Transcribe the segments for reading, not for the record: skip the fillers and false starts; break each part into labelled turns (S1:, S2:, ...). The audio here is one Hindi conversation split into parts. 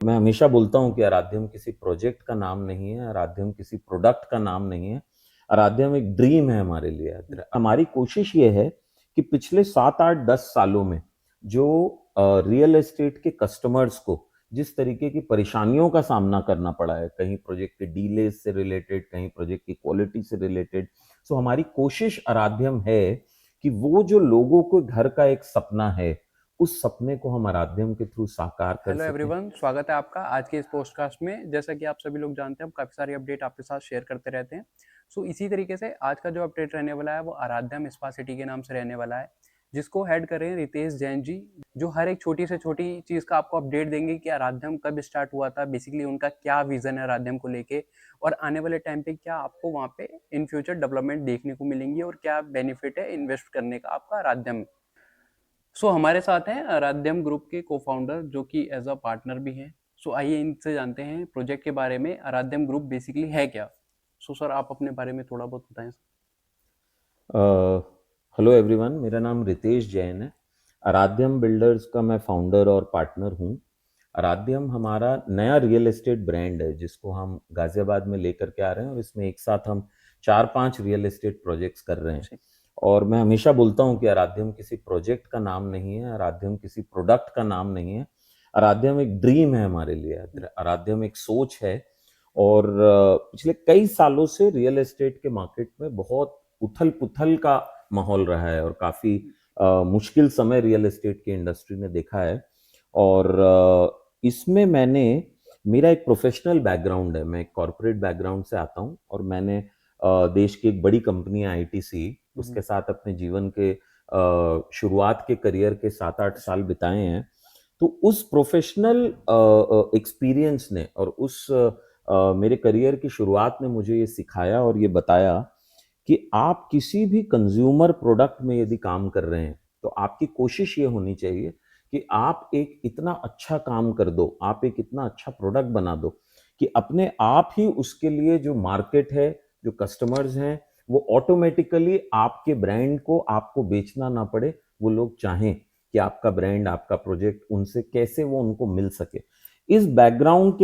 S1: मैं हमेशा बोलता हूँ कि आराध्यम किसी प्रोजेक्ट का नाम नहीं है, आराध्यम किसी प्रोडक्ट का नाम नहीं है, आराध्यम एक ड्रीम है हमारे लिए। हमारी कोशिश ये है कि पिछले 7, 8, 10 सालों में जो रियल एस्टेट के कस्टमर्स को जिस तरीके की परेशानियों का सामना करना पड़ा है, कहीं प्रोजेक्ट के डीलेज से रिलेटेड, कहीं प्रोजेक्ट की क्वालिटी से रिलेटेड, सो हमारी कोशिश आराध्यम है कि वो जो लोगों को घर का एक सपना है, उस सपने को हम आराध्यम के थ्रू साकार कर
S2: हेलो
S1: सकें।
S2: एवरीवन, स्वागत है आपका आज के इस पोस्टकास्ट में। जैसा कि आप सभी लोग जानते हैं, हम काफ़ी सारी अपडेट आपके साथ शेयर करते रहते हैं। इसी तरीके से आज का जो अपडेट रहने वाला है वो आराध्यम स्पा सिटी के नाम से रहने वाला है, जिसको हेड कर रहे हैं रितेश जैन जी, जो हर एक छोटी से छोटी चीज़ का आपको अपडेट देंगे कि आराध्यम कब स्टार्ट हुआ था, बेसिकली उनका क्या विजन है आराध्यम को लेके, और आने वाले टाइम पे क्या आपको वहाँ पे इन फ्यूचर डेवलपमेंट देखने को मिलेंगी और क्या बेनिफिट है इन्वेस्ट करने का आपका आराध्यम में। हमारे साथ हैं आराध्यम ग्रुप के को-फाउंडर जो कि एज अ पार्टनर भी हैं। आइए इनसे जानते हैं प्रोजेक्ट के बारे में, आराध्यम ग्रुप बेसिकली है क्या। सर आप अपने बारे में थोड़ा बहुत बताएं
S1: हेलो एवरीवन, मेरा नाम रितेश जैन है। आराध्यम बिल्डर्स का मैं फाउंडर और पार्टनर हूँ। आराध्यम हमारा नया रियल एस्टेट ब्रांड है जिसको हम गाजियाबाद में लेकर के आ रहे हैं, और इसमें एक साथ हम 4-5 रियल एस्टेट प्रोजेक्ट्स कर रहे हैं।
S2: सर।
S1: और मैं हमेशा बोलता हूँ कि आराध्यम किसी प्रोजेक्ट का नाम नहीं है, आराध्यम किसी प्रोडक्ट का नाम नहीं है, आराध्यम एक ड्रीम है हमारे लिए, आराध्यम एक सोच है। और पिछले कई सालों से रियल एस्टेट के मार्केट में बहुत उथल पुथल का माहौल रहा है, और काफी मुश्किल समय रियल एस्टेट की इंडस्ट्री ने देखा है। और इसमें मैंने, मेरा एक प्रोफेशनल बैकग्राउंड है, मैं एक कॉर्पोरेट बैकग्राउंड से आता हूं, और मैंने देश की एक बड़ी कंपनी आईटीसी, उसके साथ अपने जीवन के शुरुआत के करियर के 7-8 साल बिताए हैं। तो उस प्रोफेशनल एक्सपीरियंस ने और उस मेरे करियर की शुरुआत ने मुझे ये सिखाया और ये बताया कि आप किसी भी कंज्यूमर प्रोडक्ट में यदि काम कर रहे हैं, तो आपकी कोशिश ये होनी चाहिए कि आप एक इतना अच्छा काम कर दो, आप एक इतना अच्छा प्रोडक्ट बना दो कि अपने आप ही उसके लिए जो मार्केट है, जो कस्टमर्स हैं, वो ऑटोमेटिकली आपके ब्रांड को आपको बेचना ना पड़े, वो लोग चाहें कि आपका ब्रांड, आपका प्रोजेक्ट उनसे कैसे वो उनको मिल सके। इस बैकग्राउंड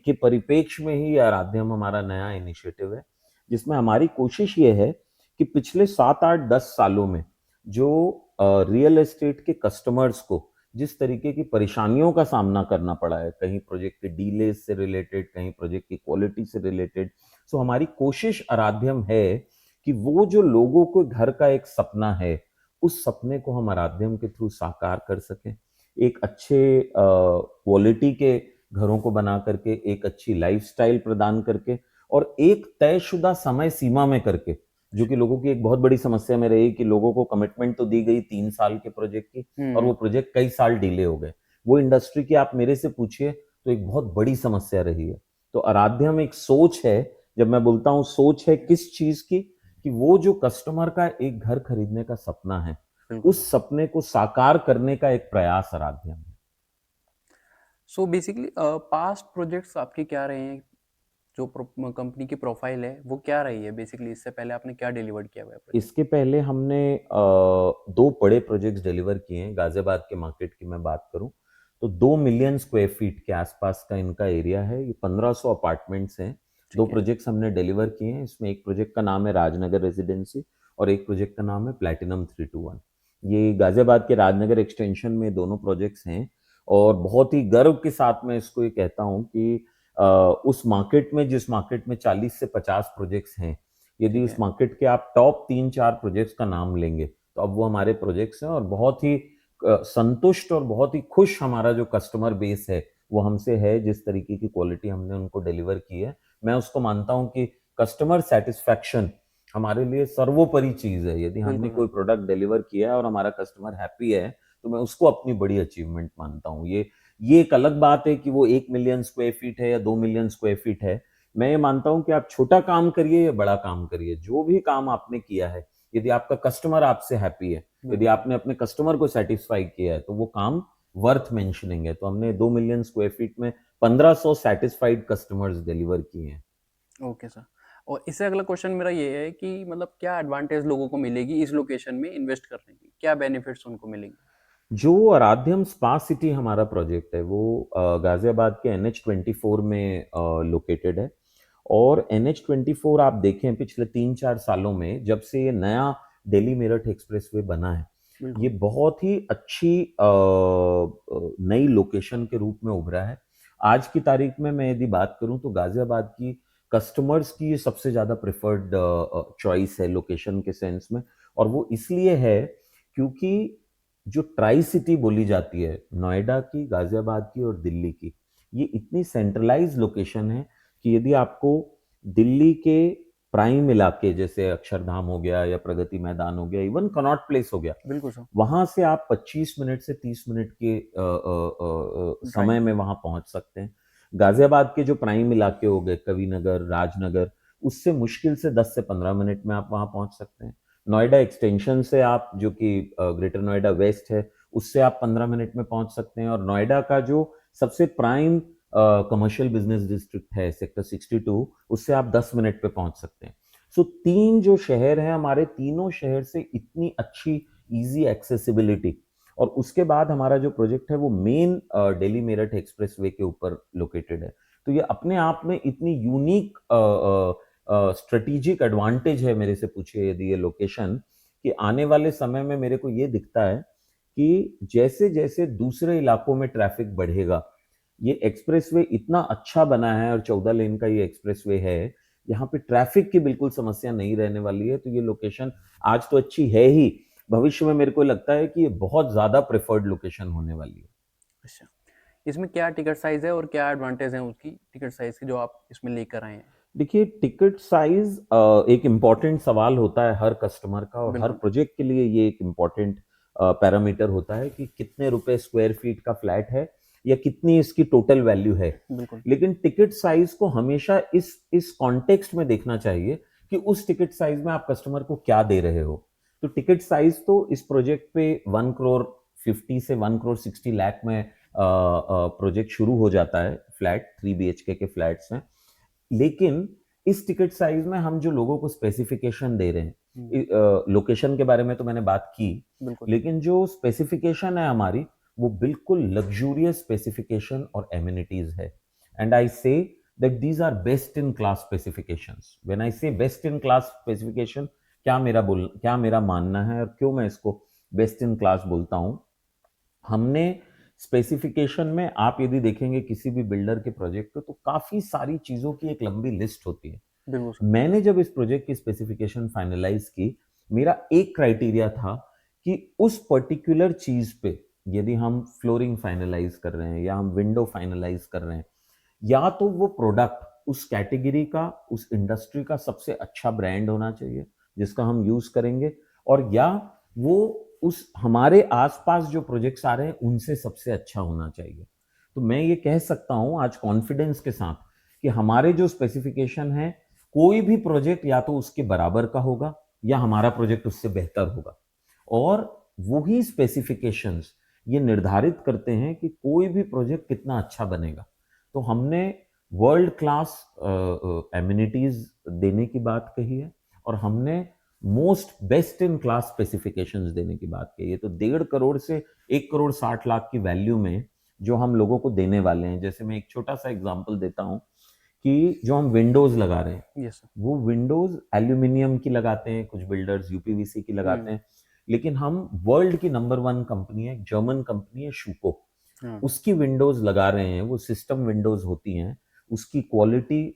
S1: के परिप्रेक्ष्य में ही आराध्यम हमारा नया इनिशिएटिव है, जिसमें हमारी कोशिश ये है कि पिछले 7, 8, 10 सालों में जो रियल एस्टेट के कस्टमर्स को जिस तरीके की परेशानियों का सामना करना पड़ा है, कहीं प्रोजेक्ट के डीलेज से रिलेटेड, कहीं प्रोजेक्ट की क्वालिटी से रिलेटेड, सो हमारी कोशिश आराध्यम है कि वो जो लोगों को घर का एक सपना है, उस सपने को हम आराध्यम के थ्रू साकार कर सकें। एक अच्छे क्वालिटी के घरों को बना करके, एक अच्छी लाइफस्टाइल प्रदान करके, और एक तयशुदा समय सीमा में करके, जो कि लोगों की एक बहुत बड़ी समस्या में रही कि लोगों को कमिटमेंट तो दी गई 3 साल के प्रोजेक्ट की, और वो प्रोजेक्ट कई साल डिले हो गए। वो इंडस्ट्री की आप मेरे से पूछिए तो एक बहुत बड़ी समस्या रही है। तो आराध्यम एक सोच है, जब मैं बोलता हूँ सोच है किस चीज की, कि वो जो कस्टमर का एक घर खरीदने का सपना है, उस सपने को साकार करने का एक प्रयास आराध्यम है।
S2: बेसिकली पास्ट प्रोजेक्ट्स आपके क्या रहे हैं, जो कंपनी की प्रोफाइल है वो क्या रही है, बेसिकली इससे पहले आपने क्या डिलीवर किया हुआ है प्रोजेक्ट।
S1: इसके पहले हमने 2 बड़े प्रोजेक्ट्स डिलीवर किए हैं। गाजियाबाद के मार्केट की मैं बात करूं तो 2 मिलियन स्क्वायर फीट के आसपास का इनका एरिया है। ये 1500 अपार्टमेंट्स हैं। दो
S2: ठीक है।
S1: प्रोजेक्ट्स हमने डिलीवर किए हैं। इसमें एक प्रोजेक्ट का नाम है राजनगर रेजिडेंसी, और एक प्रोजेक्ट का नाम है प्लैटिनम 321। ये गाजियाबाद के राजनगर एक्सटेंशन में दोनों प्रोजेक्ट्स हैं। और बहुत ही गर्व के साथ मैं इसको ये कहता हूँ कि उस मार्केट में, जिस मार्केट में 40 से 50 प्रोजेक्ट्स हैं, यदि
S2: ठीक
S1: उस
S2: है।
S1: मार्केट के आप टॉप 3-4 प्रोजेक्ट्स का नाम लेंगे, तो अब वो हमारे प्रोजेक्ट्स हैं। और बहुत ही संतुष्ट और बहुत ही खुश हमारा जो कस्टमर बेस है वो हमसे है, जिस तरीके की क्वालिटी हमने उनको डिलीवर की है। मैं उसको मानता हूं कि कस्टमर सेटिस्फैक्शन हमारे लिए सर्वोपरि चीज है। यदि हमने
S2: बिल्कुल
S1: कोई
S2: बिल्कुल।
S1: प्रोडक्ट डिलीवर किया है और हमारा कस्टमर हैप्पी है, तो मैं उसको अपनी बड़ी अचीवमेंट मानता हूँ। ये एक अलग बात है कि वो 1 मिलियन स्क्वायर फीट है या 2 मिलियन स्क्वायर फीट है। मैं ये मानता हूं कि आप छोटा काम करिए या बड़ा काम करिए, जो भी काम आपने किया है, यदि आपका कस्टमर आपसे हैप्पी है, यदि
S2: बिल्कुल
S1: आपने अपने कस्टमर को सेटिस्फाई किया है, तो वो काम वर्थ मेंशनिंग है। तो हमने 2 मिलियन स्क्वायर फीट में 1500 सेटिस्फाइड कस्टमर्स डिलीवर किए हैं।
S2: Okay sir. और इससे अगला क्वेश्चन मेरा ये है कि मतलब क्या एडवांटेज लोगों को मिलेगी इस लोकेशन में इन्वेस्ट करने की, क्या बेनिफिट्स उनको मिलेंगे।
S1: जो आराध्यम स्पा सिटी हमारा प्रोजेक्ट है वो गाजियाबाद के NH24 में लोकेटेड है। और NH24 आप देखें पिछले 3-4 सालों में जब से ये नया दिल्ली मेरठ एक्सप्रेसवे बना है,
S2: बिल्कुल
S1: ये बहुत ही अच्छी नई लोकेशन के रूप में उभरा है। आज की तारीख में मैं यदि बात करूं तो गाजियाबाद की कस्टमर्स की ये सबसे ज़्यादा प्रेफर्ड चॉइस है लोकेशन के सेंस में। और वो इसलिए है क्योंकि जो ट्राई सिटी बोली जाती है, नोएडा की, गाजियाबाद की और दिल्ली की, ये इतनी सेंट्रलाइज लोकेशन है कि यदि आपको दिल्ली के प्राइम इलाके जैसे अक्षरधाम हो गया या प्रगति मैदान हो गया, इवन कनॉट प्लेस हो गया,
S2: बिल्कुल सर।
S1: वहां से आप 25 मिनट से 30 मिनट के
S2: ड्राइव
S1: समय में वहां पहुंच सकते हैं। गाजियाबाद के जो प्राइम इलाके हो गए, कविनगर, राजनगर, उससे मुश्किल से 10 से 15 मिनट में आप वहां पहुंच सकते हैं। नोएडा एक्सटेंशन से आप, जो कि ग्रेटर नोएडा वेस्ट है, उससे आप 15 मिनट में पहुंच सकते हैं। और नोएडा का जो सबसे प्राइम कमर्शियल बिजनेस डिस्ट्रिक्ट है सेक्टर 62, उससे आप 10 मिनट पे पहुंच सकते हैं। सो तीन जो शहर हैं हमारे, तीनों शहर से इतनी अच्छी इजी एक्सेसिबिलिटी। और उसके बाद हमारा जो प्रोजेक्ट है वो मेन दिल्ली मेरठ एक्सप्रेसवे के ऊपर लोकेटेड है। तो ये अपने आप में इतनी यूनिक स्ट्रेटेजिक एडवांटेज है, मेरे से पूछिए यदि ये लोकेशन, कि आने वाले समय में मेरे को ये दिखता है कि जैसे जैसे दूसरे इलाकों में ट्रैफिक बढ़ेगा, ये एक्सप्रेसवे इतना अच्छा बना है और 14 लेन का ये एक्सप्रेसवे है, यहाँ पे ट्रैफिक की बिल्कुल समस्या नहीं रहने वाली है। तो ये लोकेशन आज तो अच्छी है ही, भविष्य में मेरे को लगता है कि ये बहुत ज्यादा प्रेफर्ड लोकेशन होने वाली है।
S2: अच्छा, इसमें क्या टिकट साइज है और क्या एडवांटेज है उसकी टिकट साइज की जो आप इसमें लेकर आए हैं?
S1: देखिए, टिकट साइज एक इम्पॉर्टेंट सवाल होता है हर कस्टमर का, और हर
S2: बिल्कुल
S1: प्रोजेक्ट के लिए ये एक इम्पॉर्टेंट पैरामीटर होता है कि कितने रुपए स्क्वायर फीट का फ्लैट है या कितनी इसकी टोटल वैल्यू है।
S2: बिल्कुल
S1: लेकिन टिकट साइज को हमेशा इस कॉन्टेक्स्ट में देखना चाहिए कि उस टिकट साइज में आप कस्टमर को क्या दे रहे हो। तो टिकट साइज तो इस प्रोजेक्ट पे 1 करोड़ 50 से 1 करोड़ 60 लाख में प्रोजेक्ट शुरू हो जाता है, फ्लैट 3 BHK के फ्लैट्स में। लेकिन इस टिकट साइज में हम जो लोगों को स्पेसिफिकेशन दे रहे हैं, लोकेशन के बारे में तो मैंने बात की,
S2: बिल्कुल
S1: लेकिन जो स्पेसिफिकेशन है हमारी, वो बिल्कुल लग्जूरियस स्पेसिफिकेशन और एमिनिटीज है। And I say that these are best in class specifications. When I say best in class specification, क्या मेरा मानना है और क्यों मैं इसको बेस्ट इन क्लास बोलता हूं। हमने स्पेसिफिकेशन में, आप यदि देखेंगे किसी भी बिल्डर के प्रोजेक्ट को, तो काफी सारी चीजों की एक लंबी लिस्ट होती है।
S2: बिल्कुल सर।
S1: मैंने जब इस प्रोजेक्ट की स्पेसिफिकेशन फाइनलाइज की, मेरा एक क्राइटेरिया था कि उस पर्टिकुलर चीज पे, यदि हम फ्लोरिंग फाइनलाइज कर रहे हैं या हम विंडो फाइनलाइज कर रहे हैं, या तो वो प्रोडक्ट उस कैटेगरी का, उस इंडस्ट्री का सबसे अच्छा ब्रांड होना चाहिए जिसका हम यूज करेंगे, और या वो उस हमारे आसपास जो प्रोजेक्ट्स आ रहे हैं उनसे सबसे अच्छा होना चाहिए। तो मैं ये कह सकता हूं आज कॉन्फिडेंस के साथ कि हमारे जो स्पेसिफिकेशन है, कोई भी प्रोजेक्ट या तो उसके बराबर का होगा या हमारा प्रोजेक्ट उससे बेहतर होगा। और वही स्पेसिफिकेशंस ये निर्धारित करते हैं कि कोई भी प्रोजेक्ट कितना अच्छा बनेगा। तो हमने वर्ल्ड क्लास एमिनिटीज देने की बात कही है, और हमने most best in class specifications देने की बात कही है। तो 1.5 करोड़ से 1 करोड़ 60 लाख की वैल्यू में जो हम लोगों को देने वाले हैं, जैसे मैं एक छोटा सा एग्जांपल देता हूं कि जो हम विंडोज लगा रहे हैं,
S2: यस सर।
S1: वो विंडोज एल्यूमिनियम की लगाते हैं, कुछ बिल्डर्स यूपीवीसी की लगाते हैं, लेकिन हम वर्ल्ड की नंबर 1 कंपनी है, जर्मन कंपनी है शूको,
S2: हाँ
S1: उसकी विंडोज लगा रहे हैं। वो सिस्टम विंडोज होती हैं, उसकी क्वालिटी,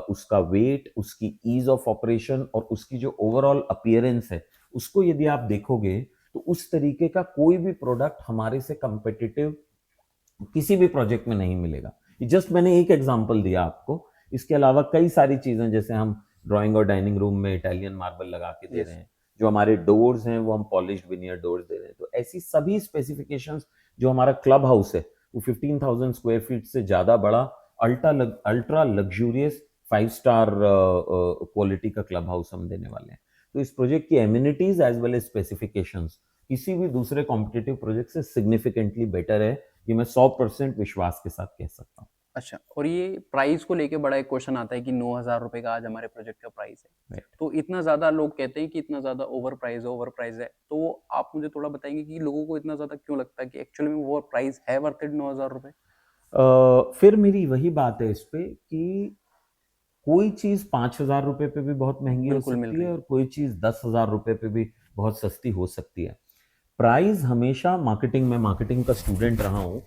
S1: उसका वेट, उसकी ईज ऑफ ऑपरेशन और उसकी जो ओवरऑल अपीयरेंस है, उसको यदि आप देखोगे तो उस तरीके का कोई भी प्रोडक्ट हमारे से कंपेटिटिव किसी भी प्रोजेक्ट में नहीं मिलेगा। ये जस्ट मैंने एक एग्जांपल दिया आपको। इसके अलावा कई सारी चीजें, जैसे हम ड्राइंग और डाइनिंग रूम में इटालियन मार्बल लगा के दे रहे
S2: यस
S1: हैं, जो हमारे डोर्स हैं वो हम पॉलिश्ड विनियर डोर्स दे रहे हैं। तो ऐसी सभी स्पेसिफिकेशंस, जो हमारा क्लब हाउस है वो 15,000 स्क्वायर फीट से ज्यादा बड़ा, अल्ट्रा लग्जूरियस 5 स्टार क्वालिटी का क्लब हाउस हम देने वाले हैं। तो इस प्रोजेक्ट की amenities as well as specifications किसी भी दूसरे कॉम्पिटिटिव प्रोजेक्ट से सिग्निफिकेंटली बेटर है, ये मैं 100% विश्वास के साथ कह सकता हूँ।
S2: अच्छा, और ये प्राइस को लेके बड़ा एक क्वेश्चन आता है कि 9,000 रुपए का आज हमारे प्रोजेक्ट का प्राइस है।
S1: Right.
S2: तो इतना ज़्यादा लोग कहते हैं कि इतना ज़्यादा ओवर प्राइस है। तो आप मुझे थोड़ा बताएँगे कि लोगों को इतना ज़्यादा क्यों लगता है कि एक्चुअली में वो प्राइस है वर्थ इट 9,000 रुपए?
S1: फिर मेरी वही बात है इस पे कि कोई चीज 5,000 रुपए पे भी बहुत महंगी हो
S2: बिल्कुल मिल
S1: सकती
S2: रही
S1: है
S2: है।
S1: और कोई चीज 10,000 रुपए पे भी बहुत सस्ती हो सकती है। प्राइस हमेशा मार्केटिंग में, मार्केटिंग का स्टूडेंट रहा हूँ,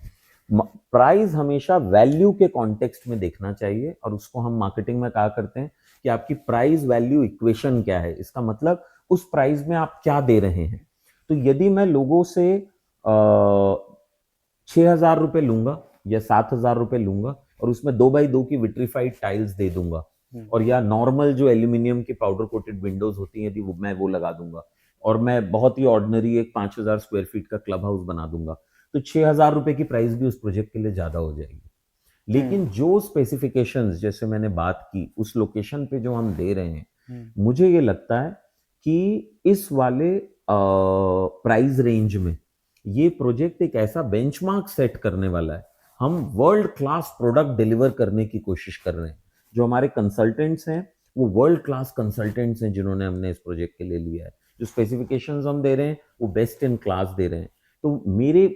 S1: प्राइस हमेशा वैल्यू के कॉन्टेक्स्ट में देखना चाहिए और उसको हम मार्केटिंग में कहा करते हैं कि आपकी प्राइस वैल्यू इक्वेशन क्या है। इसका मतलब उस प्राइस में आप क्या दे रहे हैं। तो यदि मैं लोगों से 6,000 रुपए लूंगा या 7,000 रुपए लूंगा और उसमें 2x2 की विट्रीफाइड टाइल्स दे दूंगा और या नॉर्मल जो एल्यूमिनियम की पाउडर कोटेड विंडोज होती हैं यदि मैं वो लगा दूंगा और मैं बहुत ही ऑर्डिनरी एक 5,000 स्क्वायर फीट का क्लब हाउस बना दूंगा, तो 6,000 रुपए की प्राइस भी उस प्रोजेक्ट के लिए ज्यादा हो जाएगी। लेकिन जो स्पेसिफिकेशंस जैसे मैंने बात की उस लोकेशन पे जो हम दे रहे हैं, मुझे ये लगता है कि इस वाले प्राइस रेंज में ये प्रोजेक्ट एक ऐसा बेंचमार्क सेट करने वाला है। हम वर्ल्ड क्लास प्रोडक्ट डिलीवर करने की कोशिश कर रहे हैं। जो हमारे कंसल्टेंट्स हैं वो वर्ल्ड क्लास कंसल्टेंट्स हैं जिन्होंने हमने इस प्रोजेक्ट के लिए लिया है। जो स्पेसिफिकेशंस हम दे रहे हैं वो बेस्ट इन क्लास दे रहे हैं। तो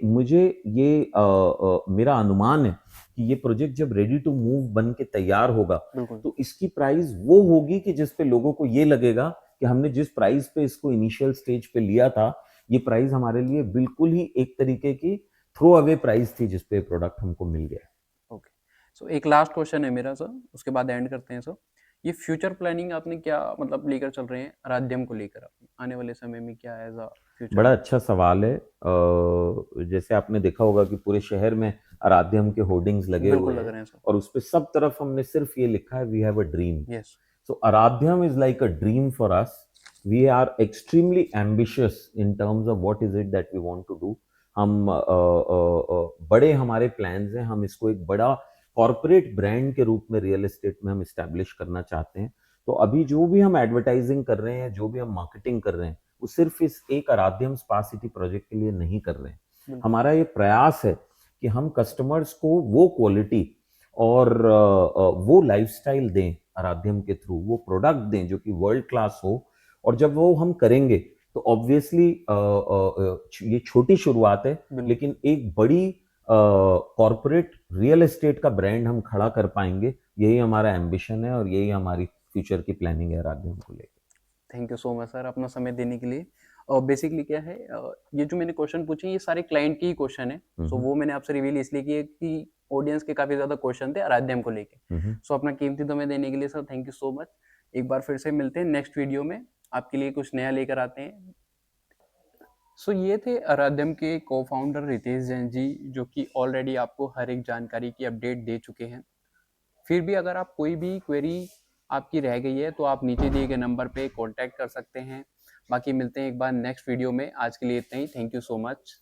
S1: मुझे ये मेरा अनुमान है कि ये प्रोजेक्ट जब रेडी टू मूव बन के तैयार होगा तो इसकी प्राइस वो होगी कि जिस पे लोगों को ये लगेगा कि हमने जिस प्राइस पे इसको इनिशियल स्टेज पे लिया था, ये प्राइस हमारे लिए बिल्कुल ही एक तरीके की थ्रो अवे प्राइस थी जिस पे प्रोडक्ट हमको मिल गया।
S2: ओके, सो एक लास्ट क्वेश्चन है मेरा सर, उसके बाद एंड करते हैं सर। ये फ्यूचर प्लानिंग आपने क्या मतलब लेकर चल रहे हैं आराध्यम को लेकर, आने वाले समय में क्या एज अ फ्यूचर?
S1: बड़ा अच्छा सवाल है। जैसे आपने देखा होगा कि पूरे शहर में आराध्यम के होर्डिंग्स लगे
S2: बिल्कुल
S1: हुए
S2: लग
S1: हैं
S2: रहे हैं सर।
S1: और उस पे सब तरफ हमने सिर्फ ये लिखा है, we have a dream.
S2: Yes.
S1: So Aradhyam is like a dream for us. We are extremely ambitious in terms of what is it that we want to do. हम बड़े हमारे प्लान्स हैं। हम इसको एक बड़ा कॉरपोरेट ब्रांड के रूप में रियल एस्टेट में हम इस्टेब्लिश करना चाहते हैं। तो अभी जो भी हम एडवर्टाइजिंग कर रहे हैं, जो भी हम मार्केटिंग कर रहे हैं, वो सिर्फ इस एक आराध्यम स्पा सिटी प्रोजेक्ट के लिए नहीं कर रहे हैं। हमारा ये प्रयास है कि हम कस्टमर्स को वो क्वालिटी और वो लाइफस्टाइल दें आराध्यम के थ्रू, वो प्रोडक्ट दें जो कि वर्ल्ड क्लास हो। और जब वो हम करेंगे तो ऑब्वियसली ये छोटी शुरुआत है लेकिन एक बड़ी कॉर्पोरेट रियल एस्टेट का ब्रांड हम खड़ा कर पाएंगे। यही हमारा एम्बिशन है और यही हमारी फ्यूचर की प्लानिंग है आराध्यम को लेकर।
S2: Thank you so much sir अपना समय देने के लिए। और बेसिकली क्या है, ये जो मैंने क्वेश्चन पूछे ये सारे क्लाइंट के ही क्वेश्चन है। सो वो मैंने आपसे रिवील इसलिए किए कि ऑडियंस के काफी ज्यादा क्वेश्चन थे आराध्यम को लेके। सो अपना कीमती समय देने के लिए sir thank you so much. एक बार फिर से मिलते हैं नेक्स्ट वीडियो में, आपके लिए कुछ नया लेकर आते हैं। सो ये थे आराध्यम के को फाउंडर रितेश जैन जी, जो कि ऑलरेडी आपको हर एक जानकारी की अपडेट दे चुके हैं। फिर भी अगर आप कोई भी क्वेरी आपकी रह गई है तो आप नीचे दिए गए नंबर पे कांटेक्ट कर सकते हैं। बाकी मिलते हैं एक बार नेक्स्ट वीडियो में। आज के लिए इतना ही। Thank you so much.